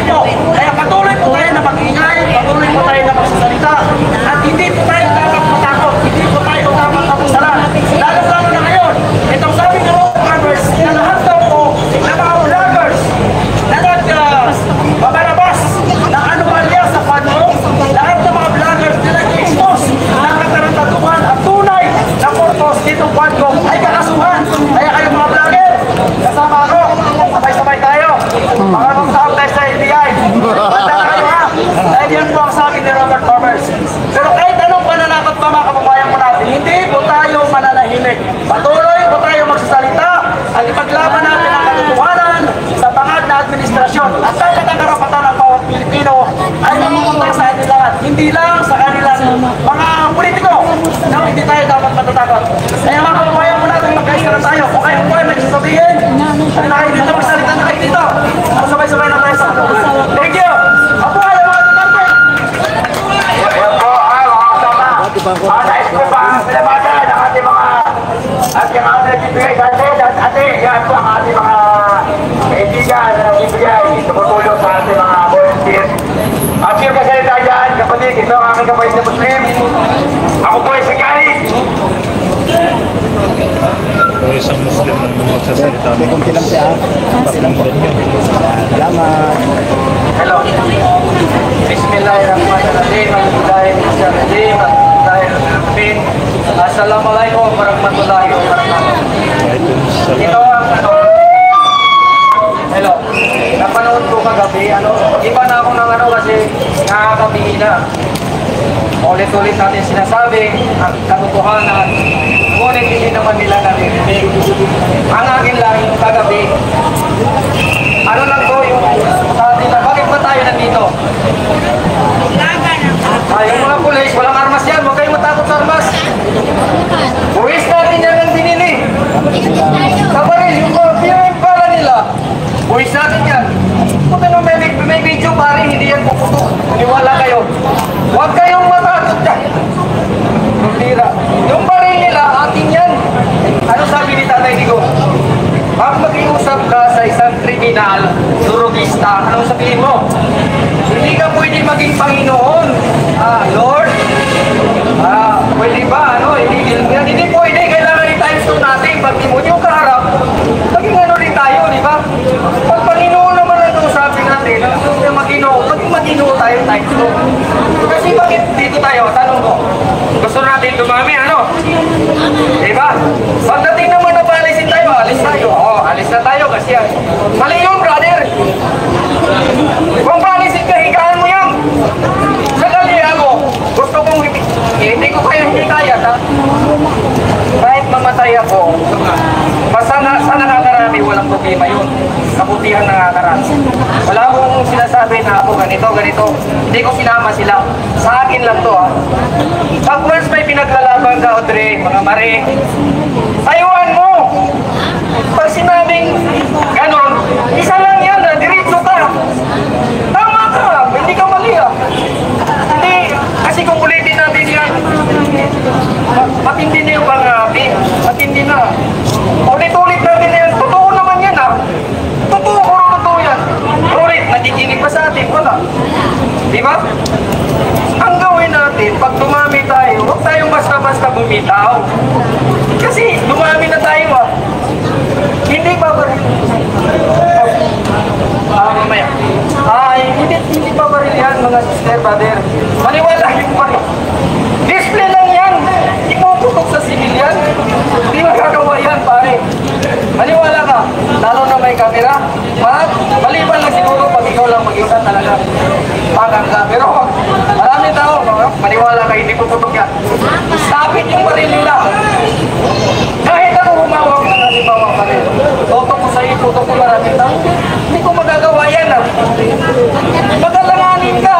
po. Kaya patuloy po tayo na mag-ingay, patuloy po tayo na magsasalita. At hindi po tayo dapat matakot, hindi po tayo dapat mapusalan. Lalo-lalo na ngayon, itong sabi ng mga farmers, na lahat daw po na mga vloggers na nagbabalabas ng anomalya sa pano, lahat ng mga vloggers na nag-expose ng katarantatuhan at tunay na purpose dito Quadco ay kakasuhan. Kaya kayo mga vlogger, kasama ako, sabay-sabay tayo. Mga mga tayo sa ibigay. Basta na kayo ha. Dahil yan po ang sabi ni Robert Farmers. Pero kahit anong pananakot pa mga kababayan po natin, hindi po tayo mananahimik. Patuloy po tayo magsasalita at ipaglaban natin ang katotohanan sa bangad na administrasyon. At dapat ang karapatan ng bawat Pilipino ay mamupunta sa atin lahat. Hindi lang sa kanilang mga politiko na hindi tayo dapat matatakot. Kaya mga kababayan po natin, magkaisa na tayo. Kung kayo po ay may sasabihin, ay tayo dito, magsalita na kayo dito. At sabay-sabay na tayo sa ato. Thank you! Apo kayo mga Duterte! Ayan po, mga kasama. Nais ko pa ang pinamagan ng ating mga at yung mga nagbibigay sa atin at ate, yan po ang ating mga kaibigan na nagbibigay, tumutulong sa ating mga volunteers. At yung kasalita dyan, kapatid, ito ang aking kapatid na Muslim. Ako po ay sakali. Ito isang Muslim na magsasalita. May kunti lang siya. Salamat. Hello. Bismillahirrahmanirrahim. Alhamdulillahirrahmanirrahim. Alhamdulillahirrahmanirrahim. Assalamualaikum warahmatullahi wabarakatuh. Ito ang hello. Napanood ko kagabi, iba na ako ng kasi nakakabihin na. Ulit-ulit natin sinasabi ang katotohanan. Ngunit hindi naman nila narinig. Ang akin lang yung kagabi, ano lang to yung sa atin na, bakit ba tayo nandito? Yung mga pulis, walang armas yan, huwag kayong matakot sa armas. Buwis natin yan ang binili. Sa baril, yung pinamit pala nila, buwis natin yan. Kung ano may video pare, hindi yan puputok. Maniwala kayo. Huwag kayong matakot dyan. Tira. Yung baril nila, atin yan. Ano sabi ni Tatay Digo? Pag mag-iusap ka sa isang kriminal, durugista, anong sabihin mo? Hindi ka pwede maging Panginoon. Lord? Pwede ba? Hindi pwede. Kailangan i-times 2 natin. Pag di mo yung kaharap, maging ano rin tayo, di ba? Pag Panginoon naman ang sabi natin, maging Maginoo tayo times 2. Kasi bakit dito tayo? Tanong ko. Gusto natin dumami, ano? Di ba? Pagdating naman na paalisin tayo, alis tayo. Alis na tayo kasi yan. Mali yun, brother. Kung paalisin ka, higaan mo yan. Sakali ako, gusto kong hindi ko kaya hikayat, ha? Kahit mamatay ako, sa nakakarami, walang problema yun. Kabutihan nakakarami. Wala akong sinasabi na ako ganito. Hindi ko sinama sila. Sa akin lang to, ha? Pag once may pinaglalaban ka, Audrey, mga mare, tayuan mo! Pag sinabing ganon, isa lang yan, diretso ka. Tama ka, hindi ka mali, ha? Hindi, kasi kung ulitin natin yan, matindi na yung pangabi, matindi na. Ulit-ulit natin na yan, totoo naman yan, ha? Totoo yan. Ulit, nakikinig pa sa atin, wala. Di ba? Ang gawin natin, pag dumami tayo, huwag tayong basta-basta bumitaw. Kasi dumami na tayo, ha? Hindi ba baril? Mamaya. Hindi ba baril yan, mga sister, brother? Maniwala yung baril. Display lang yan. Hindi mo tutok sa civilian. Hindi magagawa yan, pare. Maniwala ka. Lalo na may camera. Maliban lang siguro pag ikaw lang mag-iusan talaga. Pagang ka. Pero marami tao, maniwala ka, hindi ko tutok yan. Stop it yung baril nila. Kahit ako humawak na nasibawa ka rin. Tutok ko sa'yo, tutok ko marami tao. Hindi ko magagawa yan, ha. Pagalanganin ka.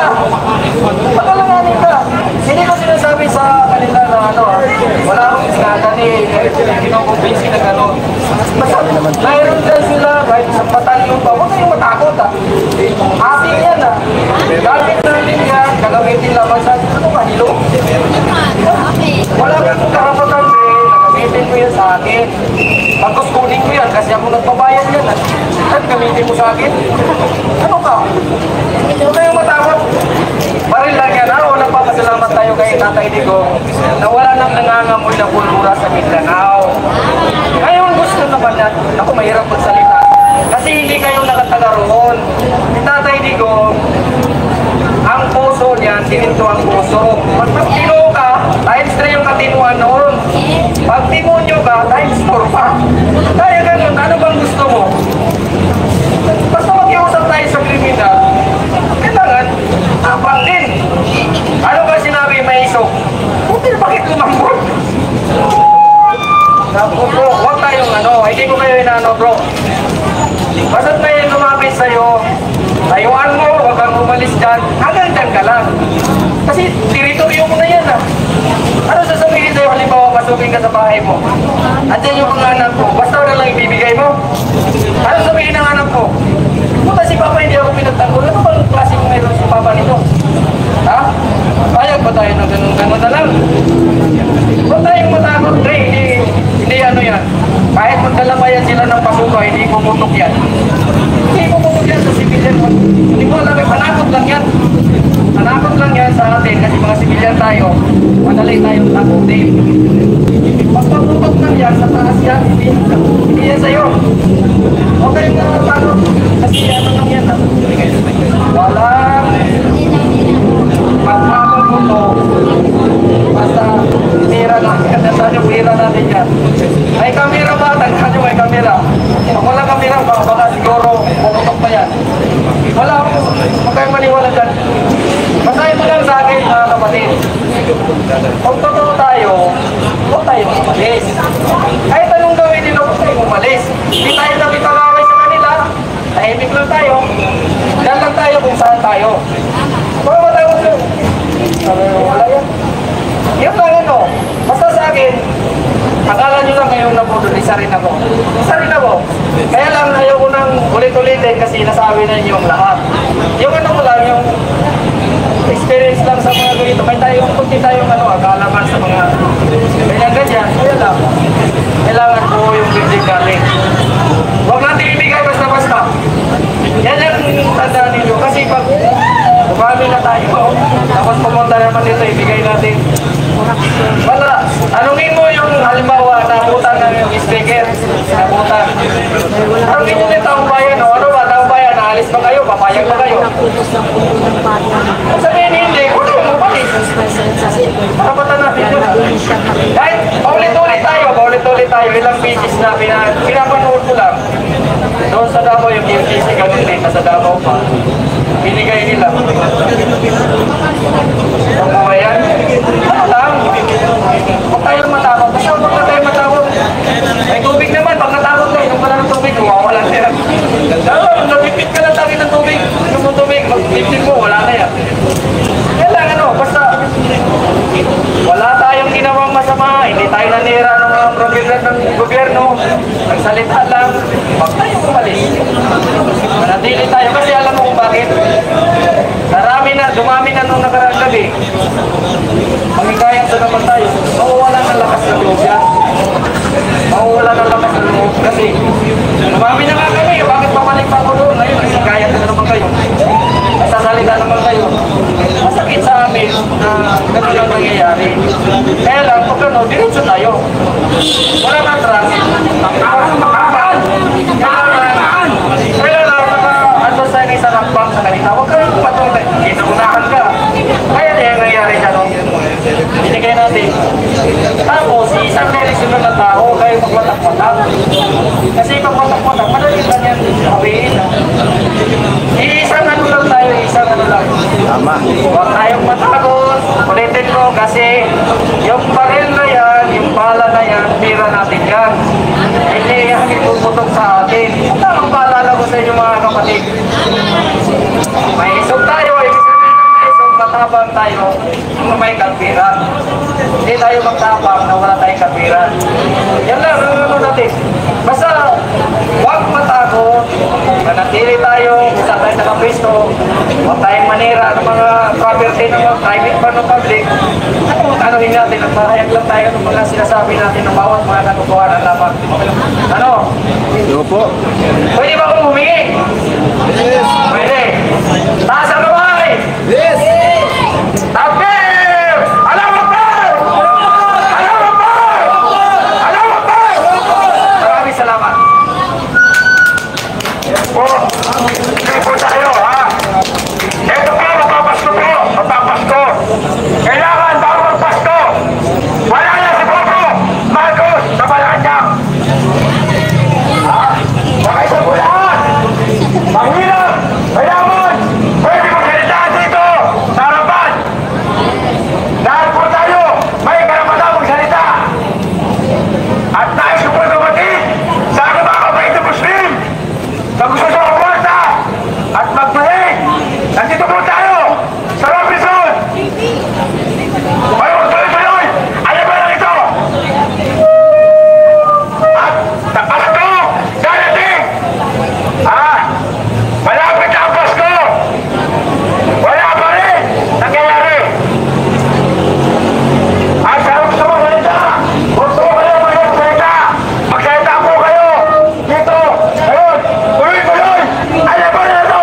Hindi ko sinasabi sa kanila na wala akong sinagani, kinukumbinsi na gano'n. Mayroon dyan sila, kahit sa batalyon pa, huwag kayong matakot, ha. Ating yan, ha. Gamit natin yan, gagamitin lamang sa hilo. Wala kang karapatan, gagamitin ko yan sa akin. Pagkuskunin ko yan, kasi ako nagpabayad yan, ha. At gamitin mo sa akin. Ano ka? nangangamoy na pulbura sa Mindanao. Ngayon gusto naman na, ako mahirap magsalita. Kasi hindi kayo nakataga roon. Si Tatay Digong, ang puso niyan, sininto ang puso. Pag magtino ka, times 3 yung katinuan noon. Pag timonyo ka, times 4 pa. Kaya ganun, ano bang gusto mo? Basta mag-iusap tayo sa kriminal, kailangan, tapang din. Ano ba sinabi may isok? Buti bakit lumambot? Naku bro, huwag tayong hindi ko kayo inaano bro. Basta't may lumapit sa'yo, layuan mo, huwag kang umalis dyan, hanggang dyan ka lang. Kasi teritoryo mo na yan ah. Ano sasabihin sa'yo halimbawa pasukin ka sa bahay mo? Andyan yung mga anak ko, basta wala lang ibibigay mo. Ano sabihin ng anak ko? Puta si Papa hindi ako pinagtanggol, ano bang klase kung mayroon si Papa nito? Ha? Payag ba tayo ng ganun-ganun na lang? Huwag tayong matakot, Dre, hindi ano yan. Kahit magdalabayan sila ng pasuko, hindi pumutok yan. Hindi pumutok yan sa civilian. Hindi mo alam, panakot lang yan. Panakot lang yan sa atin kasi mga civilian tayo, madali tayong takutin. Pag pamutok lang yan, sa taas yan, hindi yan sa'yo. Okay na takot. Kasi ano lang yan. Walang pagpapag mo to. Basta tira natin. Nasaan yung tira natin yan. May kamera ba? Tagkan nyo may kamera. Kung wala kamera, baka siguro pumutok pa yan. Wala ako. Huwag kayong maniwala dyan. Basahin mo lang sa akin mga kapatid. Kung totoo tayo, huwag tayo umalis. Kahit anong gawin nila, huwag tayo umalis. Hindi tayo nakipag-away sa kanila. Tahimik lang tayo. Diyan lang tayo kung saan tayo. Kung wala tayo kung wala yan. Yun lang basta sa akin, akala nyo lang ngayong nabudol, isa rin ako. Isa rin ako. Kaya lang ayaw ko nang ulit-ulitin kasi nasabi na inyo ang lahat. Yung ko lang, yung experience lang sa mga ganito. May tayong kunti tayong agalaman sa mga ganyan. Kaya lang, kailangan ko yung building galing. Huwag natin ibigay basta-basta. Yan yung tandaan ninyo. Kasi pag umami na tayo, tapos pumunta naman dito, ibigay natin. Wala. Tanungin mo yung halimbawa, nabutan ng yung speaker. Nabutan. Tanungin nyo yung taong bayan. Ano ba, taong bayan, naalis ba kayo? Papayag ba kayo? Kung sabihin hindi, kung ano mo balik? Karapatan natin yun. Kahit paulit-ulit tayo, ilang pages na pinapanood ko lang. Doon sa Davao yung MTC, ganun din, sa Davao pa. Binigay nila. Ang buhayan, ano lang? Huwag tayo matakot. Basta huwag na tayo matakot. May tubig naman, pag natakot na, yung pala ng tubig, wala na yan. Nabipit ka lang lagi ng tubig. Yung tubig, mag-liptin mo, wala na yan. Kailangan basta wala tayong ginawang masama, hindi tayo nanira ng mga program ng gobyerno. Nagsalita lang, huwag tayo umalis. Manatili tayo kasi alam mo kung bakit. Dumami na nung nakaraang gabi. Magigayang sa naman tayo. Mawawala ng lakas ng loob yan. Mawawala ng lakas ng loob kasi dumami na nga kami. Bakit pamalik pa ako doon? Ngayon, magigayang na naman kayo. Sasalita naman kayo. Masakit sa amin na gano'n lang nangyayari. Kaya lang, pag diretso tayo. Wala nang traffic. Makakaan! Kaya lang, sa isang akbang sa kanila, huwag kayong patungkay. Kinunahan ka. Kaya na yung nangyari siya, binigay natin. Tapos, isang relisyon ng tao, kayo magwatak-watak. Kasi magwatak-watak, madali lang yan sabihin. Isang lang tayo, isang lang. Tama. Huwag tayong matakot. Ulitin ko kasi yung baril na yan, yung bala na yan, pira natin yan. Hindi yan ipuputok sa atin. Ang paalala ko sa inyo mga kapatid. May isog tayo, ibig sabihin ng may isog, matapang tayo kung may kalpiran. Hindi tayo magtapang na wala tayong kalpiran. Yan lang, ano natin. Basta, huwag matakot. Manatili tayo, isa tayo nakapisto. Huwag tayong manira ng mga property ng mga private pa ng public. Anuhin natin, nagpahayag lang tayo ng mga sinasabi natin ng bawat mga natutuhanan lamang. Ano? Yo po. Pwede ba akong humingi? Yes. Pwede. Taas ang kamay! Yes. Takbir! Alam mo pa! Alam mo pa! Nandito po tayo sa Robinson. Kayo magtuloy-tuloy. Alam ba lang ito? At Pasko, darating. Malapit na ang Pasko. Wala pa rin nangyayari. Sa gusto mo salita, gusto mo kayo magsalita. Magsalita po kayo dito. Ayun, tuloy-tuloy. Alam ba na ito?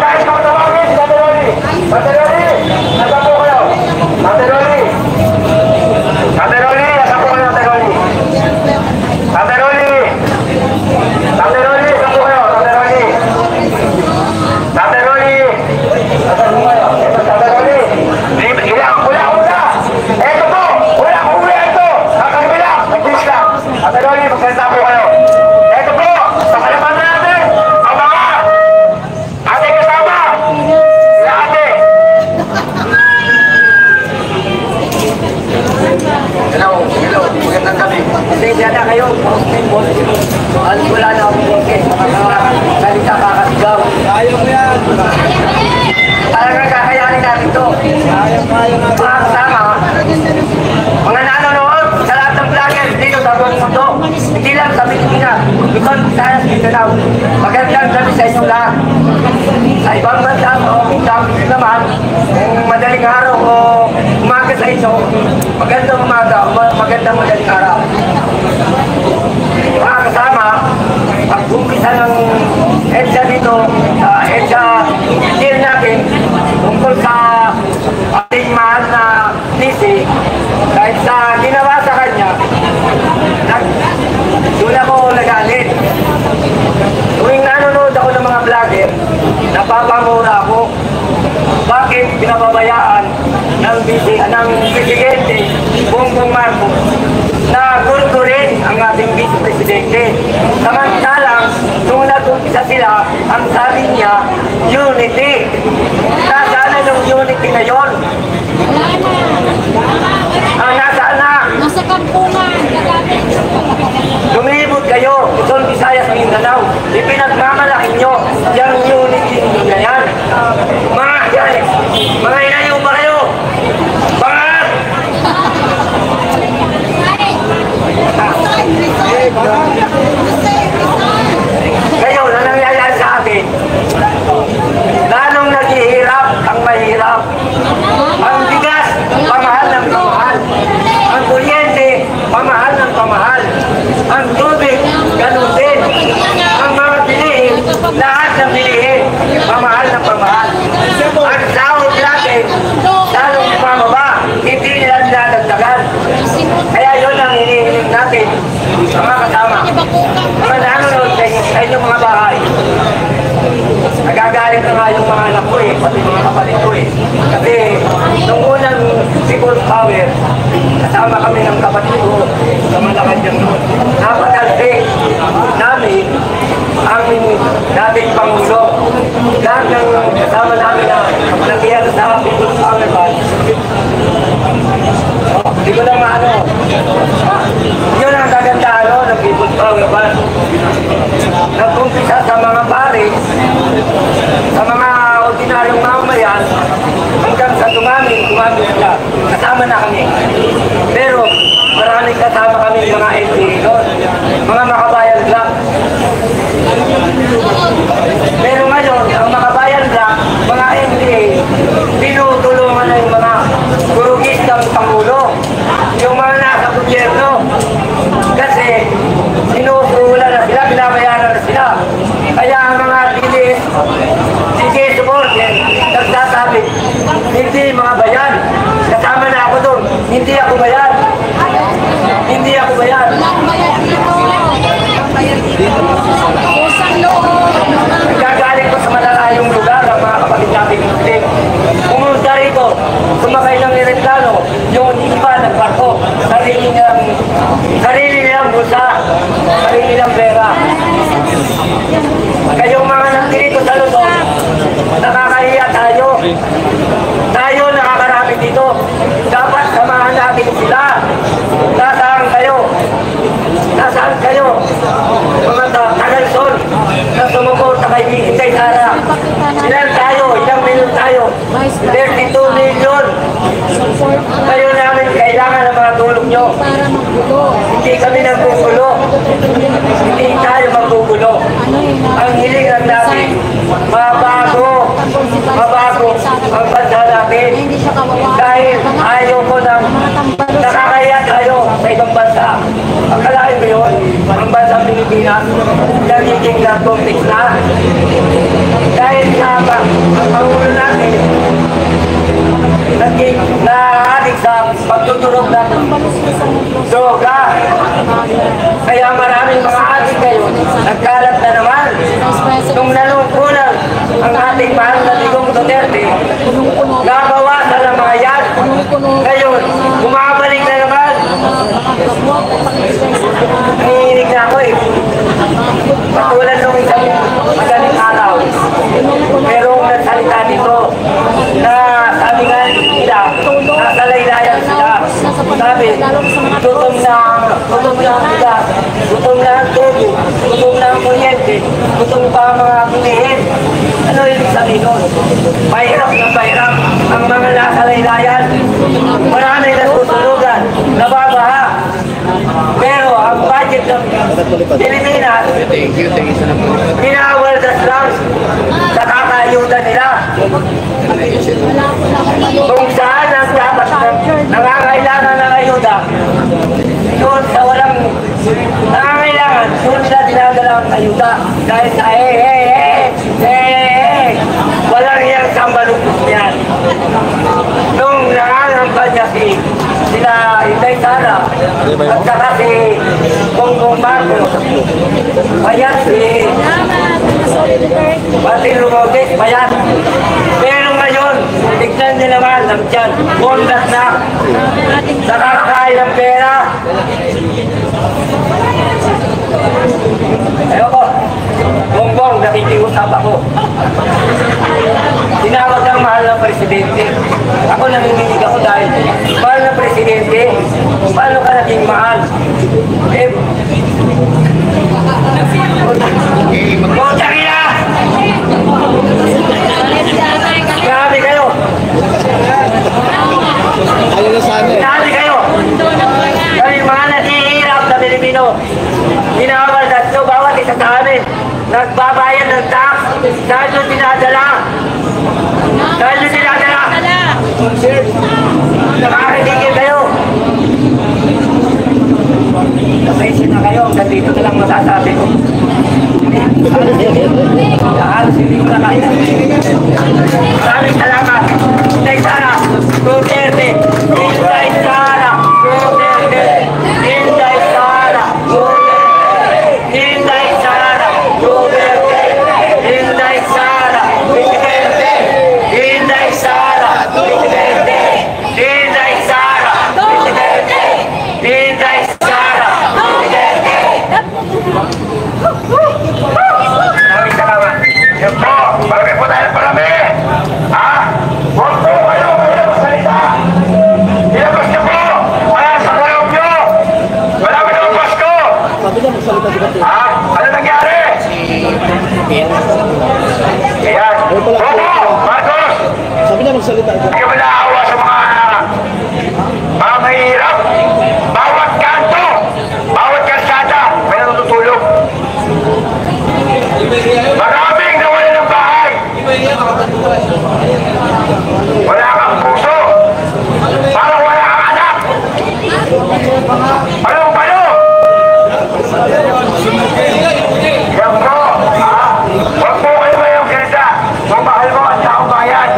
Dahil ka matawagin si Tate Rolly. Tate Rolly, nasa po kayo. Tate Rolly. Tate Rolly, nasa po kayo, Tate Rolly. Tate Rolly. Tate Rolly, nasa po kayo, Tate Rolly. Tate Rolly. Nasa po kayo. Ito, Tate Rolly. Wala ko na. Ito po, wala ko uli ito. Kakabila, nag-bis lang. Tate Rolly, magsalita po kayo. Ito po, sa kalaman natin, ang mga ating kasama. Sila ate. Hello, magandang gabi. Pasensya na kayo, wala na akong boses, makakasalita kakasigaw. Ayaw mo yan. Talagang kakayanin natin ito. Mga kasama, mga nanonood sa lahat ng vloggers dito sa buong mundo, hindi lang sa Pilipinas, Luzon, Visayas, Mindanao. Magandang gabi sa inyong lahat. Sa ibang bansa o isang naman, kung madaling araw o umaga sa inyo, magandang umaga o magandang madaling araw. Mga kasama, pag-umpisa ng EDSA dito, sa EDSA deal natin, tungkol sa ating mahal na TC, dahil sa ginawa sa kanya, doon ako nagalit. Tuwing nanonood ako ng mga vlogger, napapamura ako. Bakit pinababayaan ng Presidente Bongbong Marcos na gurgurin ang ating Vice Presidente? Samantalang, nung nag-umpisa sila, ang sabi niya, unity. Nasaan na yung unity na yun? Nasaan na? Nasa kampungan. Lumibot kayo, Luzon, Visayas, Mindanao. Ipinagmamalaki nyo yung unity na yan. Mga inayo ba kayo? Bangat! Ngayon, na nangyayari sa atin, lalong naghihirap ang mahirap. Ang bigas, pamahal ng pamahal. Ang kuryente, pamahal ng pamahal. Ang tubig, ganun din. Ang mga bilihin, lahat ng bilihin, pamahal ng pamahal. Ang sahod natin, lalong bumababa, hindi nila dinadagdagan. Kaya yun ang hinihiling natin, mga kasama. Mga nanonood sa inyong mga bahay. Nagagalit na nga yung mga anak ko pati mga kapatid ko Kasi nung unang People's Power, kasama kami ng kapatid ko sa Malacanang doon. Napatalsik namin ang dating Pangulo. Lahat ng kasama namin na nakiyan sa People's Power Band. Hindi ko lang maano. Yun ang kagandahan ng People's Power Band. Nag-umpisa sa mga baris, sa mga ordinaryong mamamayan, hanggang sa dumami sila. Kasama na kami. Pero maraming kasama kami mga NGO doon, mga Makabayan Black. Pero ngayon, ang Makabayan Black, mga NGO, tinutulungan na yung mga gurugistang Pangulo, yung mga nasa gobyerno. Kasi sinusula na sila, binabayaran na sila. Kaya ang mga dilis, sige supporter, nagsasabi, hindi mga bayan. Kasama na ako doon, hindi ako bayan. Hindi ako bayan. Pusang loob. Nagagaling ko sa malalayong lugar ang mga kapatid natin Muslim. Pumunta rito, sumakay ng eroplano, yung iba nagbarko, sarili nilang busa, sarili nilang pera. Kayong mga nandito sa Luzon, nakakahiya tayo. Tayo nakakarami dito. Dapat samahan natin sila. Nasaan kayo? Nasaan kayo? Mga tagalson na sumuporta kay Sara. Ilan tayo tayo. 32 million. Support na Kayo namin kailangan ng mga tulong nyo. para magbulo. Hindi kami naggugulo. Hindi tayo maggugulo. Ano yun? Ang hiling lang namin, mabago ang bansa natin. Hindi siya kawawa. Dahil ayaw ko ng nakakaya tayo sa ibang bansa. Akalain mo yun, ang bansang Pilipinas, nagiging narcotics na. Dahil sa ang pangulo natin, naging naadik sa pagtuturog ng droga. Kaya maraming mga adik ngayon, nagkalat na naman. Nung nalungkulan ang ating mahal na Digong Duterte, nabawasan ang mga yan. Ngayon, bumabalik na naman. Nangihinig na ako eh. Patulad nung isang magaling araw. Merong nagsalita dito na sabi nga nila, nasa laylayan sila. Sabi, gutom na ang bigas, gutom na ang tubig, gutom na ang kuryente, gutom pa ang mga kunihin. Ano ibig sabihin nun? Mahirap na mahirap ang mga nasa laylayan. Marami nasusunugan, nababaha. Pero ang budget ng Pilipinas, pinawaldas lang sa kakayuda nila. Kung saan ang dapat nangangailangan ng ayuda, doon sa walang nangangailangan, doon sila dinadala ang ayuda. Dahil sa walang iyang sambalupos niyan. Nung nangangampanya sila Inday Sara at saka si Bongbong Marcos, bayan si Martin Romualdez, bayan. Pero ngayon, tignan nyo naman ang tiyan, bondas na, sa kakakain ng pera. Ayoko, Bongbong, nakikiusap ako. Tinawag ang mahal ng presidente. Ako nanginginig ako dahil mahal ng presidente, paano ka naging mahal? Magputang ina! Grabe kayo! Grabe kayo! Kami mga nasihirap na Pilipino, ginawaldas nyo bawat isa sa amin. Nagbabayad ng tax dahil nyo dinadala. Dahil nyo dinadala. Nakakigigil kayo. Kapaisin na kayo. Dito na lang masasabi ko. Halos hindi ko na kaya. Maraming salamat. Inday Sara, Duterte. Inday Sara, Duterte. Inday Sara, Duterte. Inday Sara, Duterte. Inday Sara, Duterte. Inday Sara, Duterte. Inday Sara, Duterte. Inday Sara, Duterte. Maraming salamat. Yan po, marami po tayo parami. Ha? Huwag po kayo magsalita. Ilabas niyo po. Wala sa kaloob niyo. Wala mo naman Pasko. Ha? Ano nangyari? Ayan. Bobo, Marcos. Sabi niya magsalita. Hindi ka ba naawa sa mga mahirap? Bawat kanto, bawat kalsada, may natutulog. Maraming nawala ng bahay. Wala kang puso. Parang wala kang anak. Palo-palo. Yan po. Huwag po kayo mayong ganita. Kung mahal mo ang taong bayan.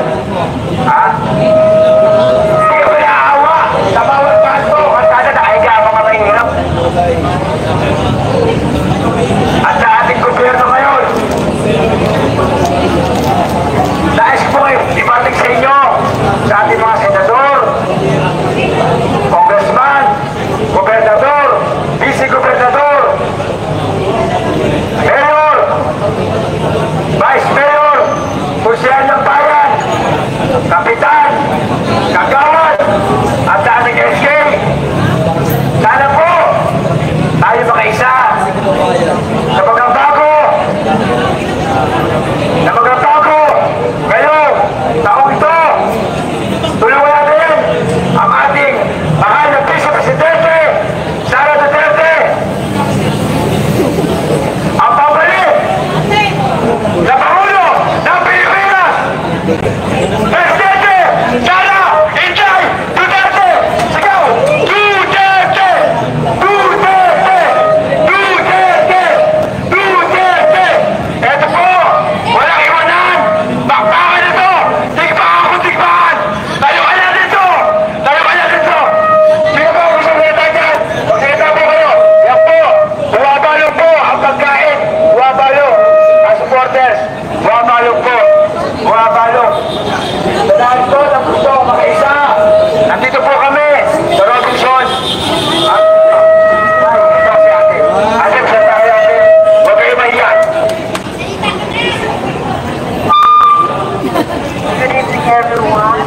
Ha? Sara! Enjoy! Duterte! Sigaw! Duterte! Duterte! Duterte! Duterte! Eto po! Walang iwanan! Bakbakan na to! Tigbakan kung tigbakan! Tayo ka na dito! Tayo ka na dito! Sino ba gusto salita dyan? Magsalita po kayo! Yan po! Buwabalo po ang pagkain! Buwabalo! Ang supporters! Buwabalo po! Buwabalo! Dahil po ng gusto makaisa! Nandito po kami sa Robinson! At ito si ate! Ate, sa tayo ate! Huwag kayo mahiyan! Good evening, everyone.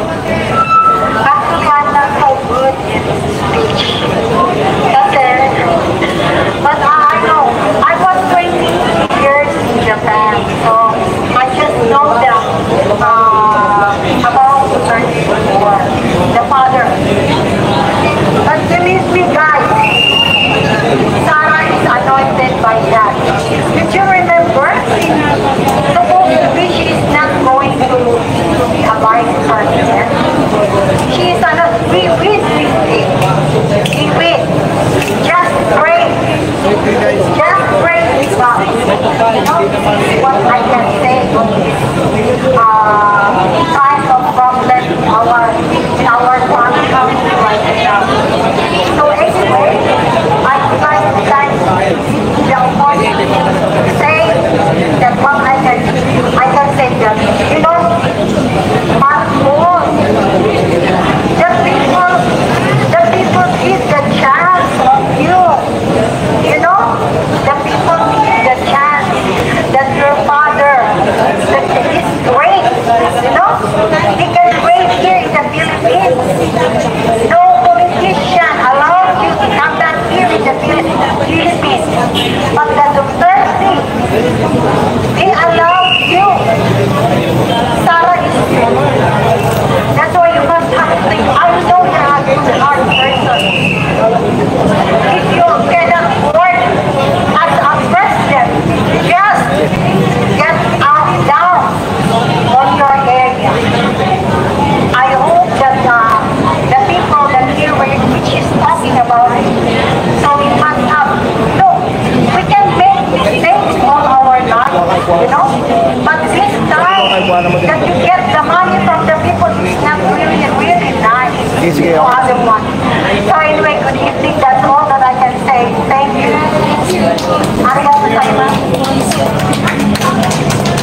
Actually, I'm not so good in speech. Kasi, but I know, I was 20 years in Japan, so I just know them about the 34, the father. But believe me, guys, Sarah is anointed by God. Did you remember? Supposed to be she is not going to be a vice president. She is we win this thing. We win. Just pray. Just pray with God. You know, what I can say on this kind of problem in our family right now. So anyway, I would like to thank the opportunity to say that what I can say that, you know, the people give the chance of you. You know, the people give the chance that your father that is great. You know, he can great here in the Philippines. No politician allows you to come back here in the Philippines. But the Duterte, they allow you. Sarah is good. That's why you must have to think. I know you're a good hard person. If you cannot work as a president, just get out down on your area. I hope that the people that hear which is talking about it, so we must have, look, we can make mistakes all our life, you know, but this time that you get the money from the people is not really, really nice to other one. So anyway, good evening, that's all that I can say. Thank you. Arigatou gozaimasu.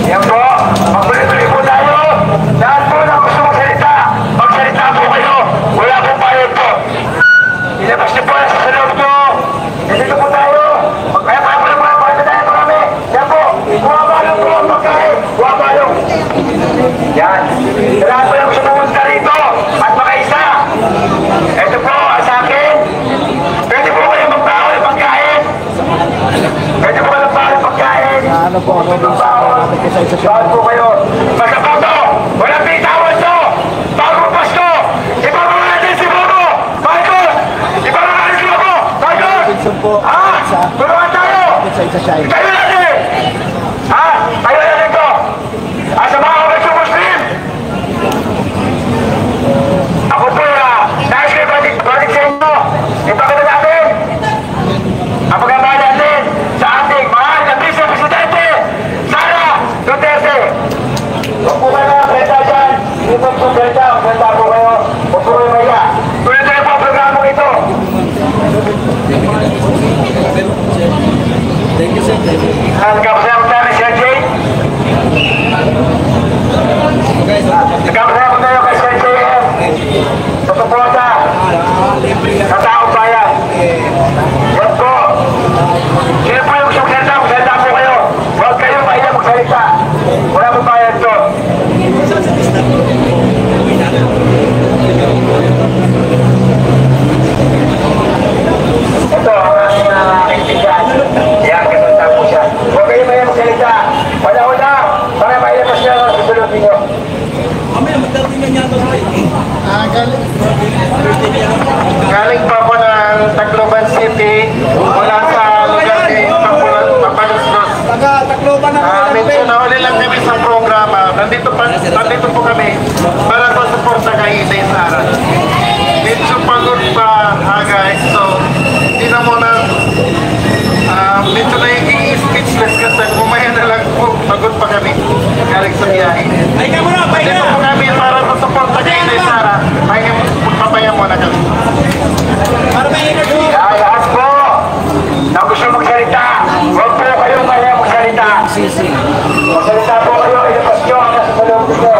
Yan po, magtuloy-tuloy po tayo. Lahat po na gusto magsalita, magsalita po kayo. Wala pong bayad po. Ilabas niyo po sa loob niyo. Dito po tayo. Kaya po na mga pagkita tayo kami. Yan po, buwabalong po ang pagkain. Buwabalong. Yan. Lahat po na gusto pumunta rito at makaisa. Ito po, sa akin. Pwede po kayo magbaho ng pagkain. Pwede po kayo magbaho ng pagkain. Ano po, Saan po kayo? Basta po to! Walang bitawan to! Bagong pasto! Ibababa natin si Bobo! Michael! Ibababa natin si Bobo! Michael! Ha? Tulungan tayo! Tayo natin! Ha? Tayo natin to! Sa mga kabagsong Muslim! Ako po nais kayo batik sa inyo! Ipakita natin! Ang pagkabala natin sa ating mahal na Vice Presidente Sara Duterte! Huwag po kayo nakakita dyan! Hindi po po ganda! Ganda po kayo! Huwag po kayo maya! Tuloy-tuloy po ang programa ito! Nagkapasaya tayo si Jay. Nagkapasaya tayo kay Sir JM. Sa suporta. Sa taong bayan. Yan po. Sino po yung gusto magsalita po kayo. Huwag kayo mahiya magsalita. Wala po bayan to. Ito ang aming kaibigan. Yan, kasunta po siya. Huwag kayo mahiya magsalita. Wala-wala. Para mailabas niya ang susunod ninyo. Galing pa po ng Tacloban City mula sa lugar ni Papaluslos. Medyo nahuli lang kami sa programa. Nandito po kami para po sa suporta kay Inday Sara. Medyo pagod pa, guys. So, hindi na muna, medyo nagiging speechless kasi kumaya na lang po. Pagod pa kami. Galing sa biyahe. Pwede po kami para sa suporta kay Inday Sara. Magpapaya muna kami. Lahat po na gusto magsalita, huwag po kayong kaya magsalita. Magsalita po kayo, ilabas nyo ang nasa loob nito.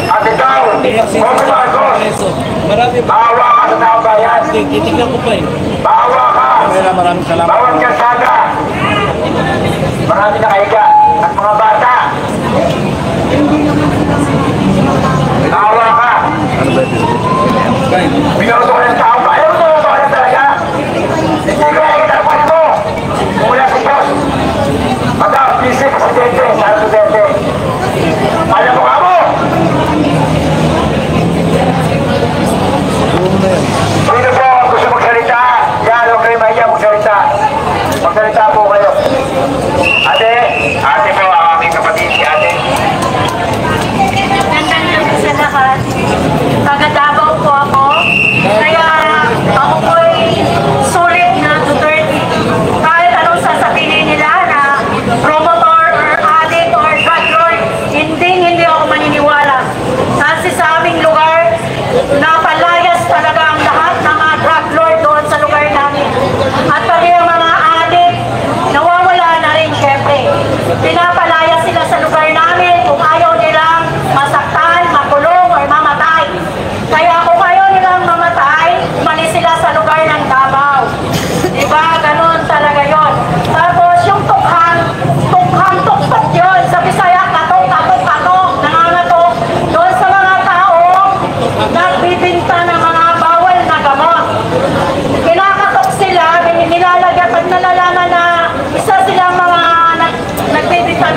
At ikaw, Kong Marcos, bawa ka sa taong bayan. Bawa ka. Bawat kalsada. Marami na kahiga. At mga bata. Bawa ka. Binoto ka ng taong bayan. Ayaw mo ba talaga? Hindi ka ikinarapos mo. Mula sa Diyos. Madam, Vice Presidente, Sara Duterte. Alam mo ka mo? Sino po ang gusto magsalita? Yan, huwag kayo mahiya magsalita. Magsalita po kayo. Ate po, ang aming kapatid, si ate. Nandang sa lahat. Taga-Davao po ako. Kaya ako po ay sulit na Duterte. Kahit anong sasabihin nila na promoter or addict or drug lord, hindi ako maniniwala. Kasi sa aming lugar, napalayas talaga ang lahat ng mga drug lord doon sa lugar namin. At pati ang mga addict, nawawala na rin syempre. Pinapalayas sila sa lugar namin kung ayaw nilang masaktan, makulong, or mamatay. Kaya kung ayaw nilang mamatay, umalis sila sa lugar ng Davao. Diba? Ganun talaga yon. Tapos yung tuktok yun. Sa Bisaya, katok, nangangatok. Doon sa mga taong nagbibinta ng mga bawal na gamot. Kinakatok sila, nilalagyan pag nalalaman na isa silang mga nagbibinta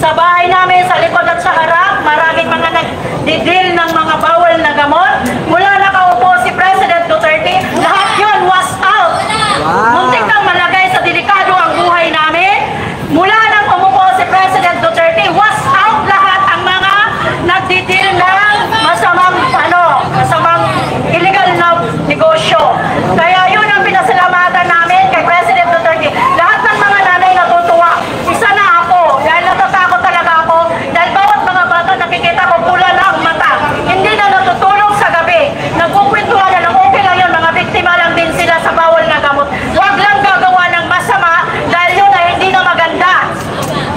Sa bahay namin, sa likod at sa harap, maraming mga nagdidil ng mga bawal na gamot. Mula nakaupo si President Duterte, lahat yun was out. Muntik nang malagay sa delikado ang buhay namin. Mula nang umupo si President Duterte, was out lahat ang mga nagdidil ng masamang illegal na negosyo. Kaya yun ang pinasalamatan namin kay President Duterte. Lahat ng mga nanay natutuwa. Isa na ako, dahil natatakot talaga ako, dahil bawat mga bata nakikita ko pula na ang mata. Hindi na natutulog sa gabi. Nagkukwentuhan na lang, okay lang yun, mga biktima lang din sila sa bawal na gamot. Huwag lang gagawa ng masama dahil yun ay hindi na maganda.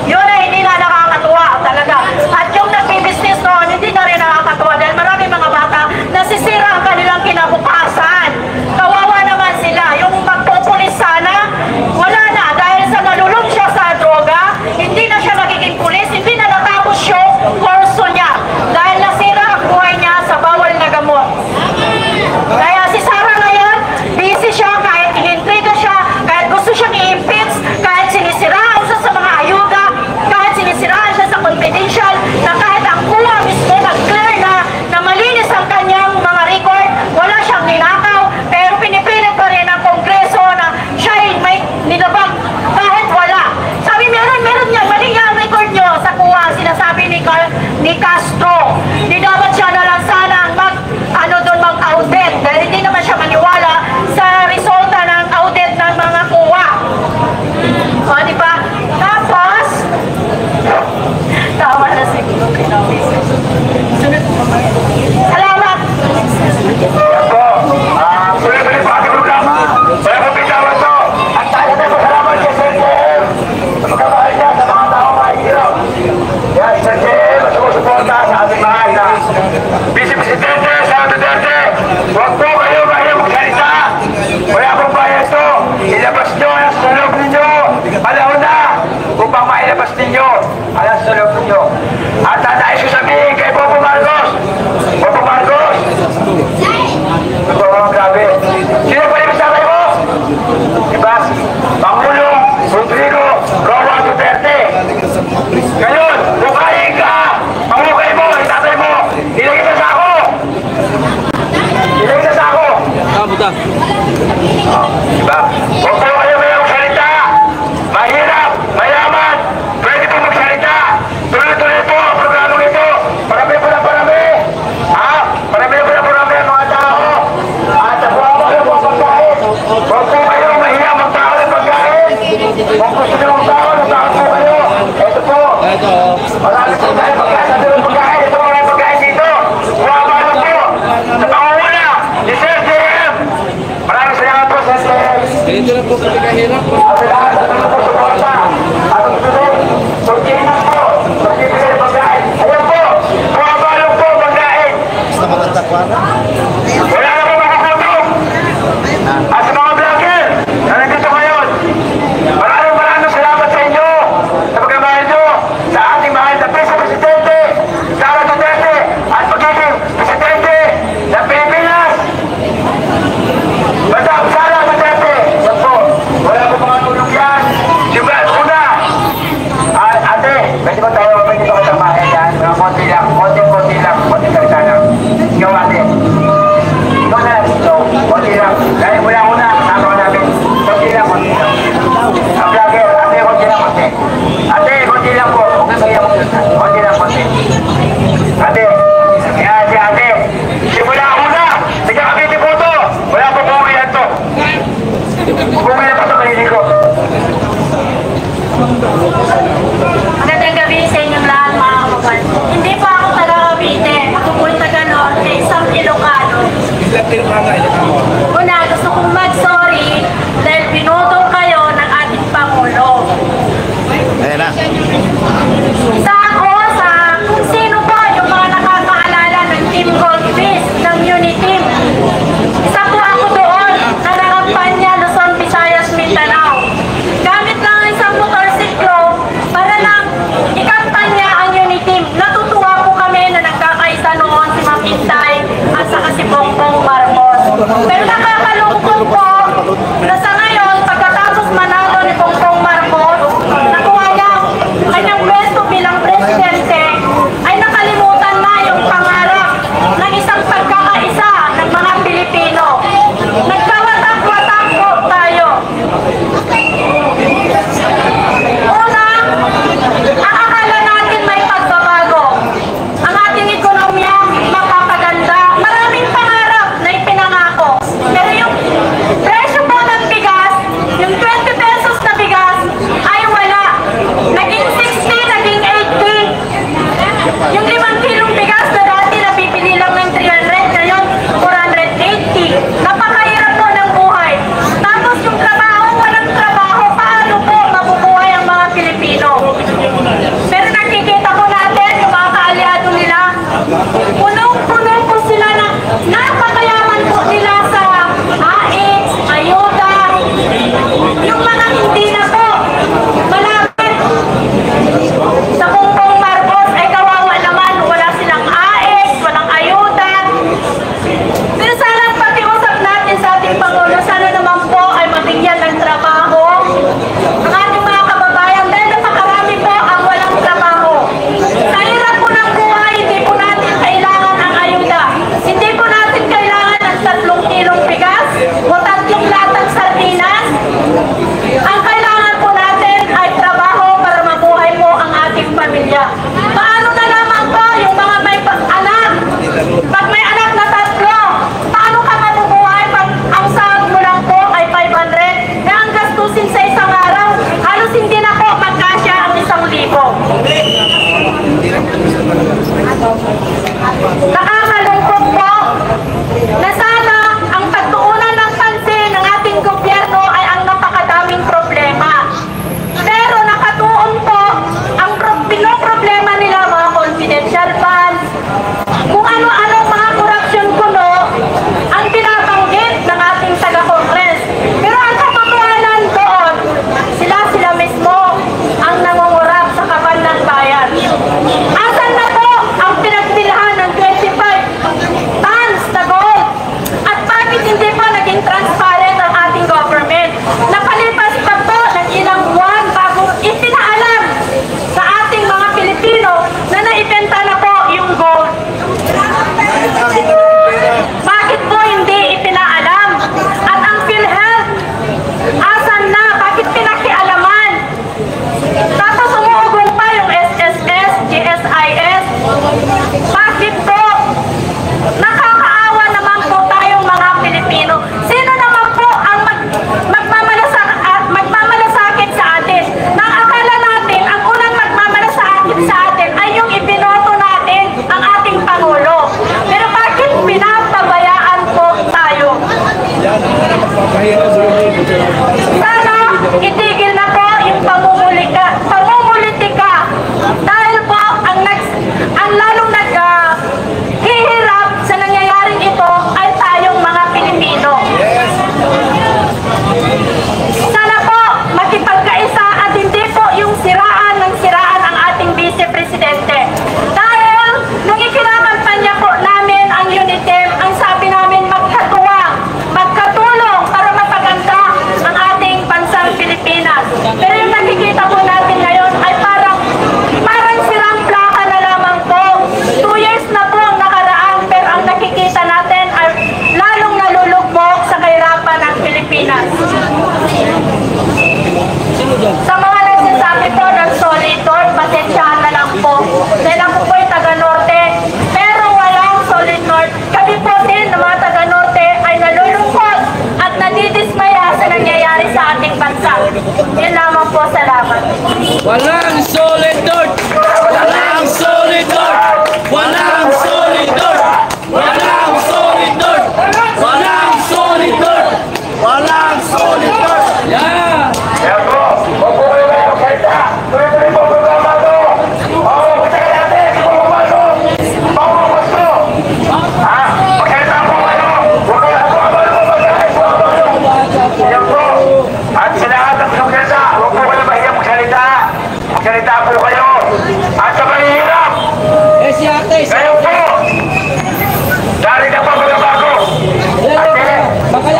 Yun ay hindi na nakakatuwa talaga. At yung nagbibusiness noon, hindi na rin nakakatuwa dahil maraming mga bata nasisira ang kanilang kinabukasan. Kawawa naman sila. Yung magpupulis sana, wala na. Dahil sa nalulong siya sa droga, hindi na siya magiging pulis, hindi na natapos yung kurso niya. Dahil nasira ang buhay niya sa bawal na gamot. Kaya si Sara ngayon, busy siya kahit inintriga siya, kahit gusto siyang i-impeach, kahit sinisiraan siya sa mga ayuda, kahit sinisiraan siya sa confidential, na kahit ang kuha mismo nag-clear na malinis ang kanyang mga record, wala siyang ninakaw, pero pinipilit pa rin ang Kongreso na siya ay may nilabag kahit wala. Sabi, meron niya, mali nga ang record niyo sa kuha, sinasabi ni Castro. Di dapat siya na lang sana ang mag-audit dahil hindi naman siya maniwala sa resulta ng audit ng mga kuha. O, di ba? Tapos, tama na siguro kinawis. Salamat! Po, tuloy-tuloy po ating programa. Wala po bitawan to. At tayo na pasalamat kay Sir JM. Sa magkamahal niya sa mga taong mahihirap. Kaya Sir JM, sumusuporta sa ating mga ina. Vice Presidente Sara Duterte, huwag po kayo mahirap magsalita. Wala pong bayan to. Ilabas nyo ang sulog ninyo. Panahon na upang mailabas ninyo ang sulog ninyo. At nais ko sabihin kay Popo Marcos. Popo Marcos, oh, grabe. Sino pa yung sakay mo? Diba? Pangulong Rodrigo Roa Duterte. Ngayon, bukayin ka! Pangukay mo, itatay mo, ilagay na sa ako! Ilagay na sa ako! Diba? Huwag po kayo mayroong salita! Mahirap, mayaman, pwede po magsalita! Tuloy-tuloy po ang programong ito! Parami po na parami! Ha? Parami po na parami ang mga tao! At sa buwan kayo po ang pagkain! Huwag po kayo mahiya magtao ng pagkain! Kung gusto nyo magtao, magtao po kayo! Ito po! Marami po tayo pagkain! Sa ng pagkain! Ito mga pagkain dito! Buwabalo po! Sa pangunguna! Ni Sir JM! Maraming salamat po, Sir JM! Dito na po kami kahirap. At lahat sa mga po suporta! At ang sunod, pagkinas po! Pagkibigay ng pagkain! Ayan po! Buwabalo po pagkain! Basta matagtakwana. Wala na po makakutong! At sa mga vlogger na nandito ngayon, maraming salamat sa inyo sa pagkamahal nyo sa ating mahal na Vice Presidente Sara Duterte at pagiging Presidente ng Pilipinas. Madam Sara Duterte, yan po, wala po mga tulong yan. Simula una, ate, pwede ba tayo dito katamahin yan? Konti lang, konti salita lang. Ikaw ate. Ikaw na lang dito, konti lang. Dahil mula una, kasama ka namin. Konti lang. Ang vlogger, ate, konti lang. Ate, konti lang po. Konti lang. Ate, yan si ate. Simula una, sige kami di po to. Wala po bumilan to. Bumilan pa sa kaniligo. Magandang gabi sa inyong lahat, mga kababayan. Hindi pa ako taga Cavite. Ako po taga Norte, isang Ilocano. Una, gusto kong mag-sorry dahil pinutol kayo ng ating Pangulo. Ayan na. Sa kung sino pa yung mga nakakaalala ng Team Goldfish, ng Uniteam. Isa po ako doon na nakampanya Luzon, Visayas, Mindanao. Gamit lang ang isang motorsiklo para lang ikampanya ang Uniteam. Natutuwa po kami na nagkakaisa noon si Ma'am Intay at saka si Bongbong Marcos. Pero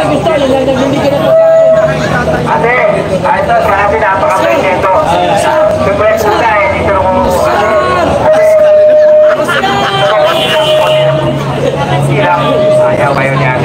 gusto, yun lang nagbibigay ng pagkain. Ate, ito sa atin napakabait nito. Siyempre, una eh, dito ko. Hirap, ayaw kayo niya.